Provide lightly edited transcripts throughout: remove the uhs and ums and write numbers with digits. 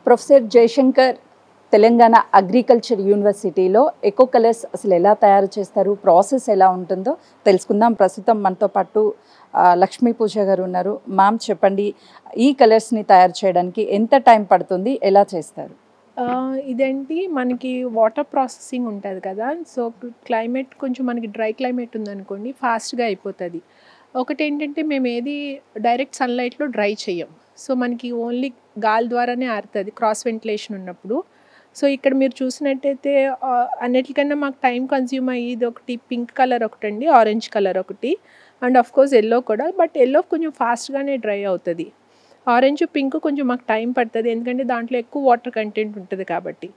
Professor Jayashankar Telangana agriculture యూనివర్సిటీలో echo colours అసలు ఎలా తయారు చేస్తారు, ప్రాసెస్ ఎలా ఉంటుందో తెలుసుకుందాం. ప్రస్తుతం మనతో పాటు లక్ష్మీ పూజ గారు ఉన్నారు. మ్యామ్ చెప్పండి, ఈ కలర్స్ని తయారు చేయడానికి ఎంత టైం పడుతుంది, ఎలా చేస్తారు? ఇదేంటి మనకి వాటర్ ప్రాసెసింగ్ ఉంటుంది కదా. సో క్లైమేట్ కొంచెం మనకి డ్రై క్లైమేట్ ఉందనుకోండి, ఫాస్ట్గా అయిపోతుంది. ఒకటి ఏంటంటే మేము ఏది డైరెక్ట్ సన్లైట్లో డ్రై చేయం. సో మనకి ఓన్లీ గాలి ద్వారానే ఆరుతుంది క్రాస్ వెంటిలేషన్ ఉన్నప్పుడు. సో ఇక్కడ మీరు చూసినట్టయితే అన్నిటికన్నా మాకు టైం కన్జ్యూమ్ అయ్యేది ఒకటి పింక్ కలర్ ఒకటండి, ఆరెంజ్ కలర్ ఒకటి, అండ్ ఆఫ్ కోర్స్ ఎల్లో కూడా. బట్ ఎల్లో కొంచెం ఫాస్ట్గానే డ్రై అవుతుంది. ఆరెంజ్ పింక్ కొంచెం మాకు టైం పడుతుంది, ఎందుకంటే దాంట్లో ఎక్కువ వాటర్ కంటెంట్ ఉంటుంది కాబట్టి.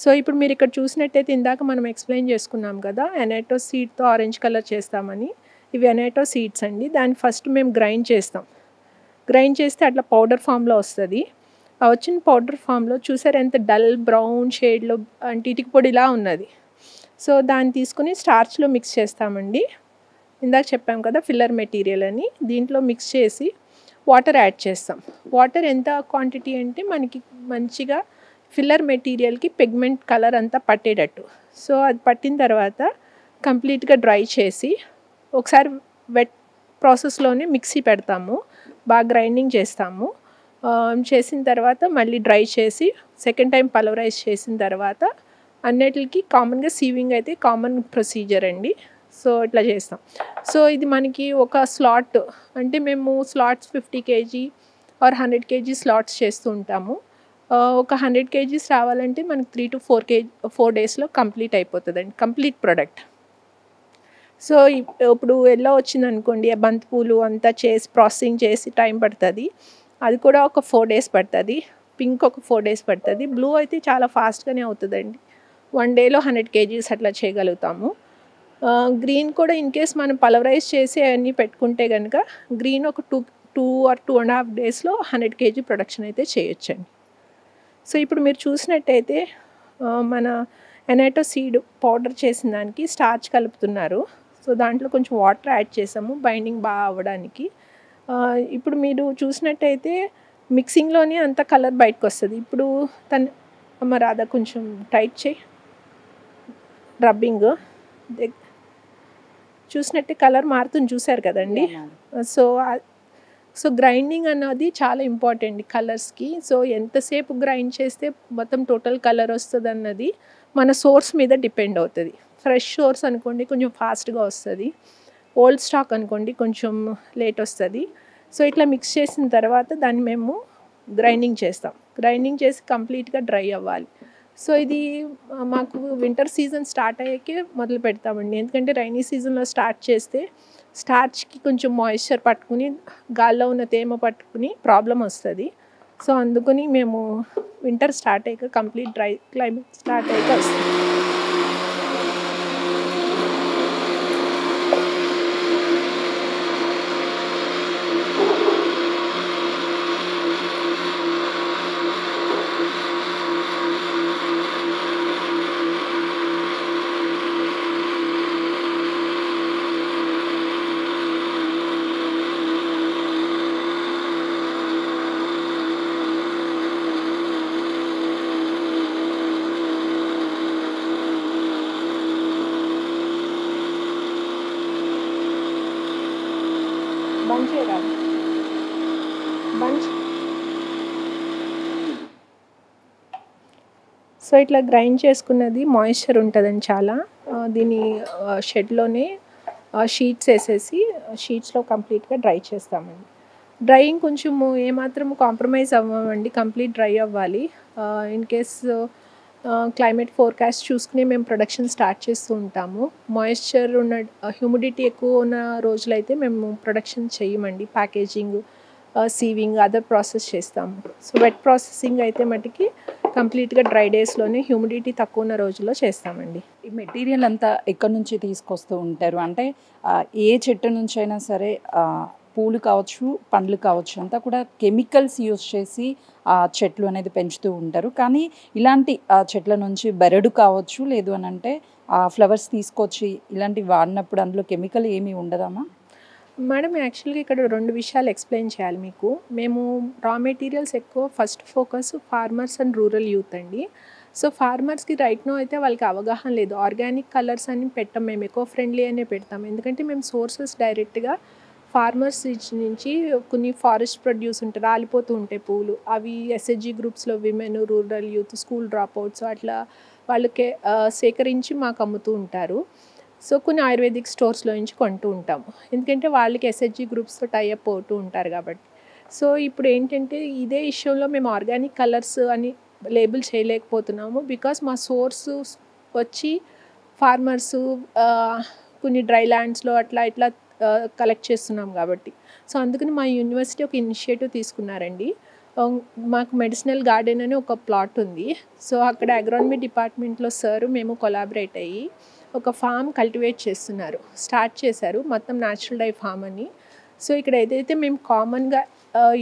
సో ఇప్పుడు మీరు ఇక్కడ చూసినట్టయితే ఇందాక మనం ఎక్స్ప్లెయిన్ చేసుకున్నాం కదా, ఎనాటో సీడ్తో ఆరెంజ్ కలర్ చేస్తామని. ఇవి ఎనాటో సీడ్స్ అండి. దాన్ని ఫస్ట్ మేము గ్రైండ్ చేస్తాం. గ్రైండ్ చేస్తే అట్లా పౌడర్ ఫామ్లో వస్తుంది. ఆ వచ్చిన పౌడర్ ఫామ్లో చూసారు ఎంత డల్ బ్రౌన్ షేడ్లో అంటే ఇటుక పొడిలా ఉన్నది. సో దాన్ని తీసుకుని స్టార్చ్లో మిక్స్ చేస్తామండి. ఇందాక చెప్పాం కదా ఫిల్లర్ మెటీరియల్ అని, దీంట్లో మిక్స్ చేసి వాటర్ యాడ్ చేస్తాం. వాటర్ ఎంత క్వాంటిటీ అంటే మనకి మంచిగా ఫిల్లర్ మెటీరియల్కి పిగ్మెంట్ కలర్ అంతా పట్టేటట్టు. సో అది పట్టిన తర్వాత కంప్లీట్గా డ్రై చేసి ఒకసారి వెట్ ప్రాసెస్లోనే మిక్సీ పెడతాము, బాగా గ్రైండింగ్ చేస్తాము. చేసిన తర్వాత మళ్ళీ డ్రై చేసి సెకండ్ టైం పల్వరైజ్ చేసిన తర్వాత అన్నిటికి కామన్గా సీవింగ్ అయితే కామన్ ప్రొసీజర్ అండి. సో ఇట్లా చేస్తాం. సో ఇది మనకి ఒక స్లాట్ అంటే మేము slots 50 kg or 100 kg slots చేస్తూ ఉంటాము. ఒక 100 kgs రావాలంటే మనకి 3 to 4 daysలో కంప్లీట్ అయిపోతుందండి కంప్లీట్ ప్రోడక్ట్. సో ఇప్పుడు ఎల్లో వచ్చింది అనుకోండి, బంతిపూలు అంతా చేసి ప్రాసెసింగ్ చేసి టైం పడుతుంది. అది కూడా ఒక 4 days పడుతుంది. పింక్ ఒక 4 days పడుతుంది. బ్లూ అయితే చాలా ఫాస్ట్గానే అవుతుందండి. 1 dayలో 100 kgs అట్లా చేయగలుగుతాము. గ్రీన్ కూడా ఇన్ కేస్ మనం పల్వరైజ్ చేసి అవన్నీ పెట్టుకుంటే కనుక గ్రీన్ ఒక 2 or 2.5 daysలో 100 kg ప్రొడక్షన్ అయితే చేయొచ్చండి. సో ఇప్పుడు మీరు చూసినట్టయితే మన ఎనాటో సీడ్ పౌడర్ చేసిన దానికి స్టార్చ్ కలుపుతున్నారు. సో దాంట్లో కొంచెం వాటర్ యాడ్ చేసాము బైండింగ్ బాగా అవ్వడానికి. ఇప్పుడు మీరు చూసినట్టయితే మిక్సింగ్లోనే అంత కలర్ బయటకు వస్తుంది. ఇప్పుడు అమ్మ రాధా కొంచెం టైట్ చేయి, రబ్బింగ్ చూసినట్టే కలర్ మారుతుంది, చూసారు కదండి. సో గ్రైండింగ్ అన్నది చాలా ఇంపార్టెంట్ కలర్స్కి. సో ఎంతసేపు గ్రైండ్ చేస్తే మొత్తం టోటల్ కలర్ వస్తుంది అన్నది మన సోర్స్ మీద డిపెండ్ అవుతుంది. ఫ్రెష్ సోర్స్ అనుకోండి కొంచెం ఫాస్ట్గా వస్తుంది, ఓల్డ్ స్టాక్ అనుకోండి కొంచెం లేట్ వస్తుంది. సో ఇట్లా మిక్స్ చేసిన తర్వాత దాన్ని మేము గ్రైండింగ్ చేస్తాం. గ్రైండింగ్ చేసి కంప్లీట్గా డ్రై అవ్వాలి. సో ఇది మాకు వింటర్ సీజన్ స్టార్ట్ అయ్యాకే మొదలు పెడతామండి, ఎందుకంటే రైనీ సీజన్లో స్టార్ట్ చేస్తే స్టార్చ్కి కొంచెం మాయిశ్చర్ పట్టుకుని గాల్లో ఉన్న తేమ పట్టుకుని ప్రాబ్లం వస్తుంది. సో అందుకని మేము వింటర్ స్టార్ట్ అయ్యాక కంప్లీట్ డ్రై క్లైమేట్ స్టార్ట్ అయ్యాక వస్తుంది. బంచ్ సో ఇట్లా గ్రైండ్ చేసుకున్నది మాయిశ్చర్ ఉంటుందండి చాలా. దీన్ని షెడ్లోనే షీట్స్ వేసేసి షీట్స్లో కంప్లీట్గా డ్రై చేస్తామండి. డ్రైయింగ్ కొంచెము ఏమాత్రం కాంప్రమైజ్ అవ్వమండి, కంప్లీట్ డ్రై అవ్వాలి. ఇన్ కేస్ క్లైమేట్ ఫోర్కాస్ట్ చూసుకుని మేము ప్రొడక్షన్ స్టార్ట్ చేస్తూ ఉంటాము. మాయిశ్చర్ ఉన్న హ్యూమిడిటీ ఎక్కువ ఉన్న రోజులైతే మేము ప్రొడక్షన్ చేయమండి. ప్యాకేజింగ్, సీవింగ్, అదర్ ప్రాసెస్ చేస్తాము. సో వెట్ ప్రాసెసింగ్ అయితే మటుకి కంప్లీట్గా డ్రై డేస్లోనే హ్యూమిడిటీ తక్కువ ఉన్న రోజుల్లో చేస్తామండి. ఈ మెటీరియల్ అంతా ఎక్కడి నుంచి తీసుకొస్తూ ఉంటారు? అంటే ఏ చెట్టు నుంచి అయినా సరే పూలు కావచ్చు, పండ్లు కావచ్చు, అంతా కూడా కెమికల్స్ యూజ్ చేసి చెట్లు అనేది పెంచుతూ ఉంటారు. కానీ ఇలాంటి చెట్ల నుంచి బెరడు కావచ్చు, లేదు అని అంటే ఫ్లవర్స్ తీసుకొచ్చి ఇలాంటివి వాడినప్పుడు అందులో కెమికల్ ఏమీ ఉండదమ్మా? మేడం యాక్చువల్గా ఇక్కడ 2 విషయాలు ఎక్స్‌ప్లెయిన్ చేయాలి మీకు. మేము రా మెటీరియల్స్ ఎక్కువ first focus farmers and rural youth అండి. సో, ఫార్మర్స్‌కి రైట్ నౌ అయితే వాళ్ళకి అవగాహన లేదు. ఆర్గానిక్ కలర్స్ అని పెట్టం మేము. ఎకో ఫ్రెండ్లీ అనే పెడతాం. ఎందుకంటే మేము సోర్సెస్ డైరెక్ట్‌గా ఫార్మర్స్ నుంచి కొన్ని ఫారెస్ట్ ప్రొడ్యూస్ ఉంటాయి. రాలిపోతూ ఉంటాయి పువ్వులు. అవి ఎస్‌హెచ్‌జి గ్రూప్స్‌లో women, rural youth, school dropouts అట్లా వాళ్ళకే సేకరించి మాకు అమ్ముతూ ఉంటారు. సో, కొన్ని ఆయుర్వేదిక్ స్టోర్స్‌లో నుంచి కొంటూ ఉంటాము. ఎందుకంటే వాళ్ళకి ఎస్‌హెచ్‌జి గ్రూప్స్‌తో టై అప్ అవుతూ ఉంటారు కాబట్టి. సో, ఇప్పుడు ఏంటంటే ఇదే ఇష్యూలో మేము ఆర్గానిక్ కలర్స్ అని లేబుల్ చేయలేకపోతున్నాము. బికాస్ మా సోర్స్ వచ్చి ఫార్మర్సు కొన్ని డ్రై ల్యాండ్స్‌లో అట్లా ఇట్లా కలెక్ట్ చేస్తున్నాం కాబట్టి. సో, అందుకని మా యూనివర్సిటీ ఒక ఇనిషియేటివ్ తీసుకున్నారండి. ఆహ్, మాకు మెడిసినల్ గార్డెన్ అని ఒక ప్లాట్ ఉంది. సో, అక్కడ అగ్రానమీ డిపార్ట్మెంట్‌లో సార్ మేము కొలాబరేట్ అయ్యి ఒక ఫామ్ కల్టివేట్ చేస్తున్నారు. స్టార్ట్ చేశారు. మొత్తం న్యాచురల్ డై ఫామ్ అని. సో, ఇక్కడ ఏదైతే మేము కామన్‌గా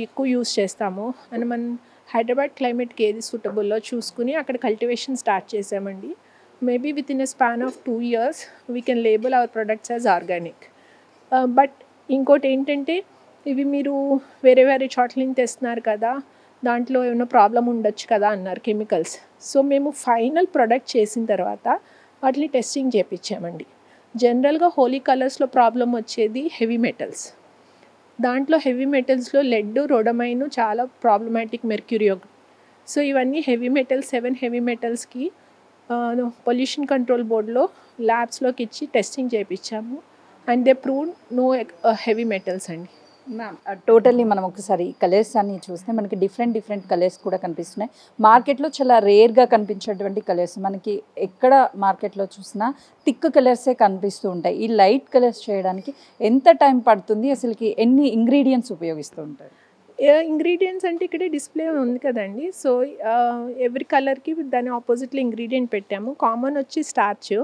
ఎక్కువ యూజ్ చేస్తామో అని మన హైదరాబాద్ క్లైమేట్‌కి ఏది సూటబుల్లో చూసుకుని అక్కడ కల్టివేషన్ స్టార్ట్ చేసామండి. Maybe within a span of 2 years we can label hour products as organic. But ఇంకోటి ఏంటంటే ఇవి మీరు వేరే వేరే చోట్ల నుంచి తెస్తున్నారు కదా, దాంట్లో ఏమైనా ప్రాబ్లమ్ ఉండొచ్చు కదా అన్నారు కెమికల్స్. సో, మేము ఫైనల్ ప్రొడక్ట్ చేసిన తర్వాత వాటిని టెస్టింగ్ చేపించామండి. జనరల్గా హోలీ కలర్స్లో ప్రాబ్లం వచ్చేది హెవీ మెటల్స్. దాంట్లో హెవీ మెటల్స్లో లెడ్, రొడమైన్ చాలా ప్రాబ్లమాటిక్, మెర్క్యూరీ ఒకటి. సో, ఇవన్నీ హెవీ మెటల్స్ 7 హెవీ మెటల్స్కి పొల్యూషన్ కంట్రోల్ బోర్డ్లో ల్యాబ్స్లోకి ఇచ్చి టెస్టింగ్ చేయించాము. And they proved no heavy metals అండి. మ్యామ్ టోటల్లీ మనం ఒకసారి కలర్స్ అన్ని చూస్తే మనకి డిఫరెంట్ డిఫరెంట్ కలర్స్ కూడా కనిపిస్తున్నాయి. మార్కెట్లో చాలా రేర్గా కనిపించేటువంటి కలర్స్ మనకి ఎక్కడ మార్కెట్లో చూసినా థిక్ కలర్సే కనిపిస్తూ ఉంటాయి. ఈ లైట్ కలర్స్ చేయడానికి ఎంత టైం పడుతుంది, అసలుకి ఎన్ని ఇంగ్రీడియంట్స్ ఉపయోగిస్తూ ఉంటారు? ఇంగ్రీడియంట్స్ అంటే ఇక్కడే డిస్ప్లే ఉంది కదండి. సో, ఎవ్రీ కలర్కి దాని ఆపోజిట్లో ఇంగ్రీడియంట్ పెట్టాము. కామన్ వచ్చి స్టార్చ్,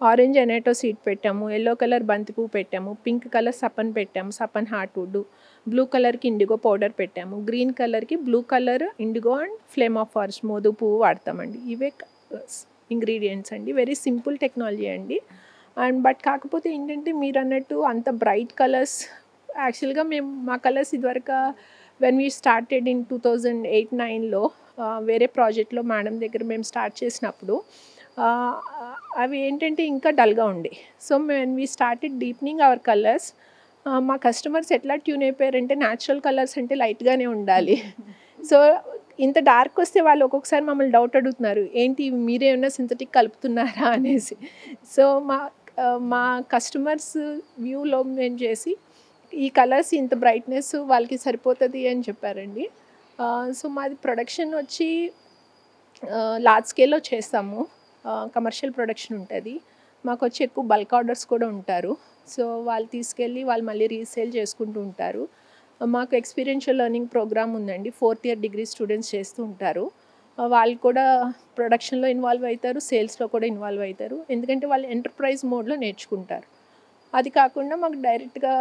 ఆరెంజ్ ఎనాటో సీడ్ పెట్టాము, ఎల్లో కలర్ బంతిపువ్వు పెట్టాము, పింక్ కలర్ సపన్ పెట్టాము, సపన్ హార్ట్వుడ్, బ్లూ కలర్కి ఇండిగో పౌడర్ పెట్టాము, గ్రీన్ కలర్కి blue colour indigo and flame of forest మోదు పువ్వు వాడతామండి. ఇవే ఇంగ్రీడియంట్స్ అండి. వెరీ సింపుల్ టెక్నాలజీ అండి. అండ్ బట్ కాకపోతే ఏంటంటే మీరు అన్నట్టు అంత బ్రైట్ కలర్స్ యాక్చువల్గా మేము మా కలర్స్ ఇదివరకు వెన్ వీ స్టార్టెడ్ ఇన్ 2008-9లో వేరే ప్రాజెక్ట్లో మేడం దగ్గర మేము స్టార్ట్ చేసినప్పుడు అవి ఏంటంటే ఇంకా డల్గా ఉండే. So, when we started deepening our colours మా కస్టమర్స్ ఎట్లా ట్యూన్ అయిపోయారంటే న్యాచురల్ కలర్స్ అంటే లైట్గానే ఉండాలి. సో, ఇంత డార్క్ వస్తే వాళ్ళు ఒక్కొక్కసారి మమ్మల్ని డౌట్ అడుగుతున్నారు, ఏంటి మీరేమన్నా సింథటిక్ కలుపుతున్నారా అనేసి. సో, మా కస్టమర్స్ వ్యూలో మేము చేసి ఈ కలర్స్ ఇంత బ్రైట్నెస్ వాళ్ళకి సరిపోతుంది అని చెప్పారండి. సో, మాది ప్రొడక్షన్ వచ్చి లార్జ్ స్కేల్లో చేస్తాము. కమర్షియల్ ప్రొడక్షన్ ఉంటుంది. మాకు వచ్చి ఎక్కువ బల్క్ ఆర్డర్స్ కూడా ఉంటారు. సో, వాళ్ళు తీసుకెళ్ళి వాళ్ళు మళ్ళీ రీసేల్ చేసుకుంటూ ఉంటారు. మాకు ఎక్స్పీరియన్షియల్ లెర్నింగ్ ప్రోగ్రామ్ ఉందండి. 4th year డిగ్రీ స్టూడెంట్స్ చేస్తూ ఉంటారు. వాళ్ళు కూడా ప్రొడక్షన్లో ఇన్వాల్వ్ అవుతారు, సేల్స్లో కూడా ఇన్వాల్వ్ అవుతారు. ఎందుకంటే వాళ్ళు ఎంటర్ప్రైజ్ మోడ్లో నేర్చుకుంటారు. అది కాకుండా మాకు డైరెక్ట్గా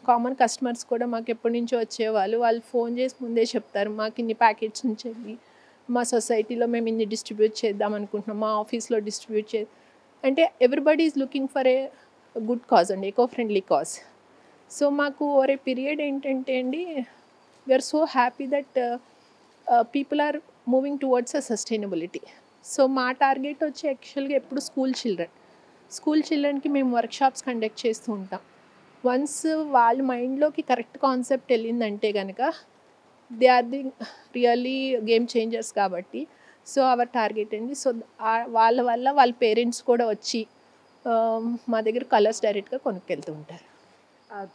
కామన్ కస్టమర్స్ కూడా మాకు ఎప్పటి నుంచో వచ్చేవాళ్ళు. వాళ్ళు ఫోన్ చేసి ముందే చెప్తారు, మాకు ఇన్ని ప్యాకెట్స్ ఉంచండి, మా సొసైటీలో మేము ఇన్ని డిస్ట్రిబ్యూట్ చేద్దాం అనుకుంటున్నాం, మా ఆఫీస్లో డిస్ట్రిబ్యూట్ అంటే everybody is looking for a good cause అండి, ఎకో ఫ్రెండ్లీ కాజ్. సో, మాకు ఓరే పీరియడ్ ఏంటంటే అండి, we are so happy that people are moving towards a sustainability. So, మా టార్గెట్ వచ్చి యాక్చువల్గా ఎప్పుడు స్కూల్ చిల్డ్రన్కి మేము వర్క్షాప్స్ కండక్ట్ చేస్తూ ఉంటాం. వన్స్ వాళ్ళ మైండ్లోకి కరెక్ట్ కాన్సెప్ట్ వెళ్ళిందంటే కనుక they are the really game changers కాబట్టి. సో, అవర్ టార్గెట్ అండి. సో, వాళ్ళ వల్ల వాళ్ళ పేరెంట్స్ కూడా వచ్చి మా దగ్గర కలర్స్ డైరెక్ట్గా కొనుక్కెళ్తూ ఉంటారు.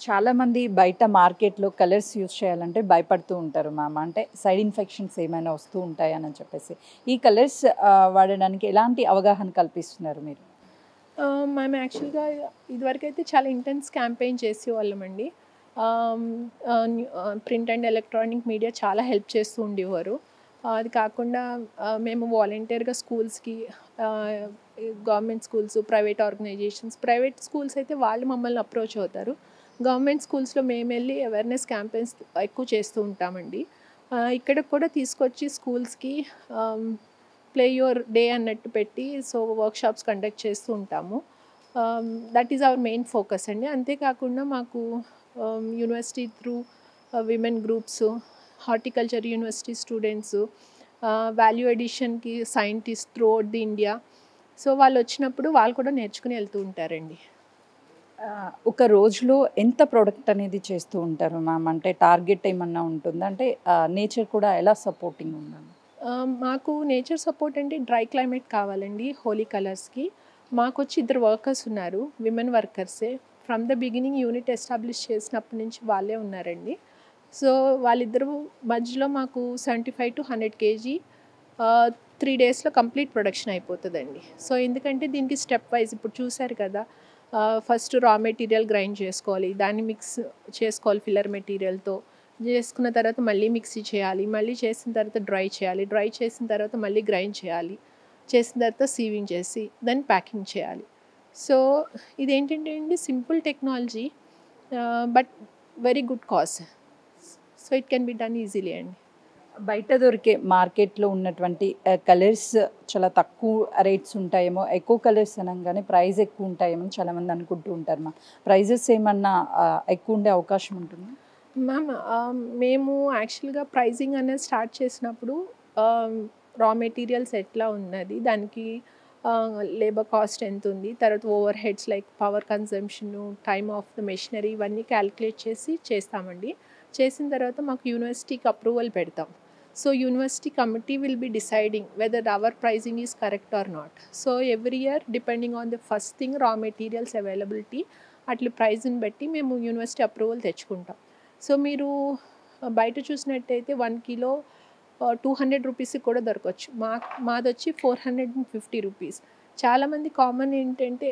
చాలామంది బయట మార్కెట్లో కలర్స్ యూజ్ చేయాలంటే భయపడుతూ ఉంటారు మ్యామ్. అంటే సైడ్ ఇన్ఫెక్షన్స్ ఏమైనా వస్తూ ఉంటాయని చెప్పేసి. ఈ కలర్స్ వాడడానికి ఎలాంటి అవగాహన కల్పిస్తున్నారు మీరు? మేము యాక్చువల్గా ఇదివరకైతే చాలా ఇంటెన్స్ క్యాంపెయిన్ చేసేవాళ్ళమండి. ప్రింట్ అండ్ ఎలక్ట్రానిక్ మీడియా చాలా హెల్ప్ చేస్తూ ఉండేవారు. అది కాకుండా మేము వాలంటీర్గా స్కూల్స్కి, government schools, private organisations, private schools అయితే వాళ్ళు మమ్మల్ని అప్రోచ్ అవుతారు. గవర్నమెంట్ స్కూల్స్లో మేము వెళ్ళి అవేర్నెస్ క్యాంపెయిన్స్ ఎక్కువ చేస్తూ ఉంటామండి. ఇక్కడ కూడా తీసుకొచ్చి స్కూల్స్కి ప్లే యువర్ డే అన్నట్టు పెట్టి సో వర్క్షాప్స్ కండక్ట్ చేస్తూ ఉంటాము. That is our main focus అండి. అంతేకాకుండా మాకు university through women groups, horticulture university students, value ఎడిషన్కి scientist throughout the India. So వాళ్ళు వచ్చినప్పుడు వాళ్ళు కూడా నేర్చుకుని వెళ్తూ ఉంటారండి. ఒక రోజులో ఎంత ప్రోడక్ట్ అనేది చేస్తూ ఉంటారు మ్యామ్? అంటే టార్గెట్ ఏమన్నా ఉంటుందా? అంటే నేచర్ కూడా ఎలా సపోర్టింగ్ ఉందండి? మాకు నేచర్ సపోర్ట్ అంటే డ్రై క్లైమేట్ కావాలండి హోలీ కలర్స్కి. మాకు వచ్చి 2 వర్కర్స్ ఉన్నారు, విమెన్ వర్కర్సే. From the beginning unit establish చేసినప్పటి నుంచి వాళ్ళే ఉన్నారండి. సో వాళ్ళిద్దరు మధ్యలో మాకు 75 to 100 kg 3 daysలో కంప్లీట్ ప్రొడక్షన్ అయిపోతుందండి. సో ఎందుకంటే దీనికి స్టెప్ వైజ్ ఇప్పుడు చూసారు కదా, ఫస్ట్ రా మెటీరియల్ గ్రైండ్ చేసుకోవాలి, దాన్ని మిక్స్ చేసుకోవాలి ఫిల్లర్ మెటీరియల్తో. చేసుకున్న తర్వాత మళ్ళీ మిక్సీ చేయాలి, మళ్ళీ చేసిన తర్వాత డ్రై చేయాలి, డ్రై చేసిన తర్వాత మళ్ళీ గ్రైండ్ చేయాలి, చేసిన తర్వాత సీవింగ్ చేసి దాన్ని ప్యాకింగ్ చేయాలి. సో ఇదేంటంటే అండి simple technology but very good cost. So it can be done easily అండి. బయట దొరికే మార్కెట్లో ఉన్నటువంటి కలర్స్ చాలా తక్కువ రేట్స్ ఉంటాయేమో, ఎక్కువ కలర్స్ అనగానే ప్రైస్ ఎక్కువ ఉంటాయేమో చాలామంది అనుకుంటూ ఉంటారు. మా ప్రైజెస్ ఏమన్నా ఎక్కువ ఉండే అవకాశం ఉంటుంది మ్యామ్? మేము యాక్చువల్గా ప్రైజింగ్ అనేది స్టార్ట్ చేసినప్పుడు రా మెటీరియల్స్ ఎట్లా ఉన్నది, దానికి లేబర్ కాస్ట్ ఎంత ఉంది, తర్వాత overheads like power consumption, time of the machinery, ఇవన్నీ క్యాలిక్యులేట్ చేసి చేస్తామండి. చేసిన తర్వాత మాకు యూనివర్సిటీకి అప్రూవల్ పెడతాం. So university committee will be deciding whether our pricing is correct or not. So every year depending on the first thing raw materials availability, అట్లా ప్రైజ్ని బట్టి మేము యూనివర్సిటీ అప్రూవల్ తెచ్చుకుంటాం. సో మీరు బయట చూసినట్టయితే 1 kilo 200 రూపీస్కి కూడా దొరకవచ్చు. మాది వచ్చి 450 రూపీస్. చాలామంది కామన్ ఏంటంటే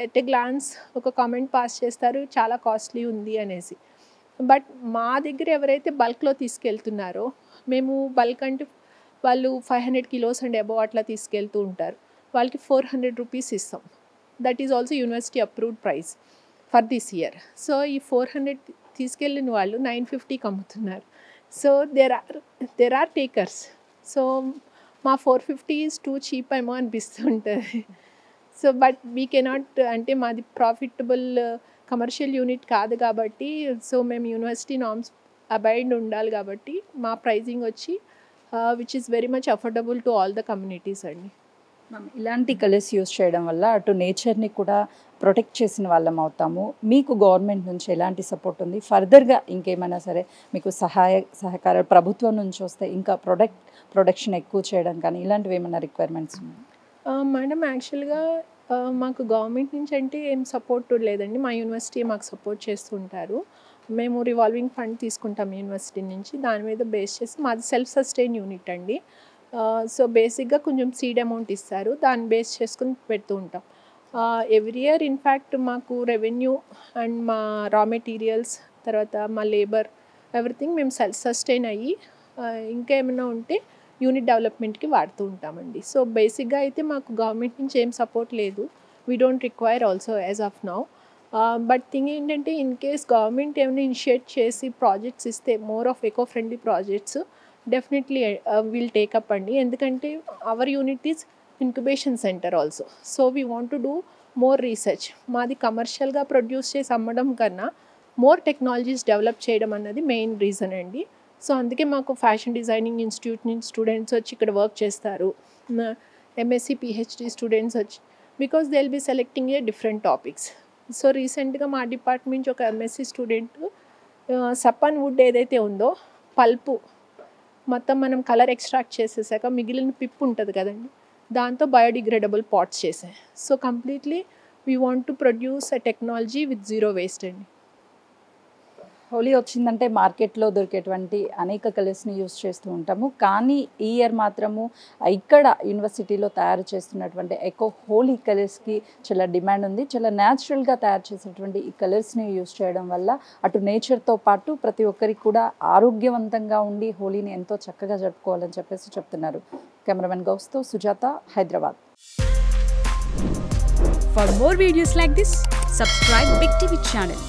ఎట్ ఎ గ్లాన్స్ ఒక కామెంట్ పాస్ చేస్తారు, చాలా కాస్ట్లీ ఉంది అనేసి. బట్ మా దగ్గర ఎవరైతే బల్క్లో తీసుకెళ్తున్నారో, మేము బల్క్ అంటే వాళ్ళు 500 kilos అండ్ అబోవ్ అట్లా తీసుకెళ్తూ ఉంటారు, వాళ్ళకి 400 రూపీస్ ఇస్తాం. That is also university approved price for this year. So ఈ 400 తీసుకెళ్ళిన వాళ్ళు 950కి అమ్ముతున్నారు. So there are takers. So మా 450 ఈజ్ టూ చీప్ ఏమో అనిపిస్తుంటుంది. సో బట్ వీ కెనాట్, అంటే మాది ప్రాఫిటబుల్ కమర్షియల్ యూనిట్ కాదు కాబట్టి, సో మేము యూనివర్సిటీ నామ్స్ అబైడ్ ఉండాలి కాబట్టి మా ప్రైజింగ్ వచ్చి which is very much affordable to all the communities అండి. ఇలాంటి కలర్స్ యూస్ చేయడం వల్ల అటు నేచర్ని కూడా ప్రొటెక్ట్ చేసిన వాళ్ళం అవుతాము. మీకు గవర్నమెంట్ నుంచి ఎలాంటి సపోర్ట్ ఉంది? ఫర్దర్గా ఇంకేమైనా సరే మీకు సహకారాలు ప్రభుత్వం నుంచి వస్తే ఇంకా ప్రొడక్షన్ ఎక్కువ చేయడం కానీ ఇలాంటివి ఏమైనా రిక్వైర్మెంట్స్ ఉన్నాయి? మేడం యాక్చువల్గా మాకు గవర్నమెంట్ నుంచి అంటే ఏం సపోర్ట్ లేదండి. మా యూనివర్సిటీ మాకు సపోర్ట్ చేస్తుంటారు. మేము రివాల్వింగ్ ఫండ్ తీసుకుంటాం యూనివర్సిటీ నుంచి, దాని మీద బేస్ చేసి మాది సెల్ఫ్ సస్టైన్ యూనిట్ అండి. సో బేసిక్గా కొంచెం సీడ్ అమౌంట్ ఇస్తారు, దాన్ని బేస్ చేసుకుని పెడుతూ ఉంటాం. ఎవ్రీ ఇయర్ ఇన్ఫ్యాక్ట్ మాకు రెవెన్యూ అండ్ మా రా మెటీరియల్స్, తర్వాత మా లేబర్, ఎవ్రీథింగ్ మేము సెల్ఫ్ సస్టైన్ అయ్యి ఇంకా ఏమైనా ఉంటే యూనిట్ డెవలప్మెంట్కి వాడుతూ ఉంటామండి. సో బేసిక్గా అయితే మాకు గవర్నమెంట్ నుంచి ఏం సపోర్ట్ లేదు. We don't require also as of now. But thing ఏంటంటే ఇన్ కేస్ గవర్నమెంట్ ఏమైనా ఇనిషియేట్ చేసి ప్రాజెక్ట్స్ ఇస్తే, more of eco friendly projects, definitely will take up అండి. ఎందుకంటే hour unit is incubation centre also. So we want to do more research. మాది కమర్షియల్గా produce చేసి అమ్మడం కన్నా మోర్ టెక్నాలజీస్ డెవలప్ చేయడం అన్నది మెయిన్ రీజన్ అండి. సో అందుకే మాకు ఫ్యాషన్ డిజైనింగ్ ఇన్స్టిట్యూట్ నుంచి స్టూడెంట్స్ వచ్చి ఇక్కడ వర్క్ చేస్తారు, ఎంఎస్సి పిహెచ్డి స్టూడెంట్స్ వచ్చి, because they will be selecting a different topics. So రీసెంట్గా మా డిపార్ట్మెంట్ నుంచి ఒక ఎంఎస్సి స్టూడెంట్ సప్పన్ వుడ్ ఏదైతే ఉందో, పల్పు మొత్తం మనం కలర్ ఎక్స్ట్రాక్ట్ చేసేసాక మిగిలిన పిప్ ఉంటుంది కదండి, దాంతో బయోడిగ్రేడబుల్ పాట్స్ చేసాయి. So completely we want to produce a technology with zero waste అండి. హోలీ వచ్చిందంటే మార్కెట్లో దొరికేటువంటి అనేక కలర్స్ని యూస్ చేస్తూ ఉంటాము, కానీ ఈ ఇయర్ మాత్రము ఇక్కడ యూనివర్సిటీలో తయారు చేస్తున్నటువంటి ఎకో హోలీ కలర్స్కి చాలా డిమాండ్ ఉంది. చాలా న్యాచురల్గా తయారు చేసేటువంటి ఈ కలర్స్ని యూస్ చేయడం వల్ల అటు నేచర్తో పాటు ప్రతి ఒక్కరికి కూడా ఆరోగ్యవంతంగా ఉండి హోలీని ఎంతో చక్కగా జరుపుకోవాలని చెప్పేసి చెప్తున్నారు. కెమెరామెన్ గౌస్తో Sujatha, Hyderabad. For more videos like this, subscribe Big TV channel.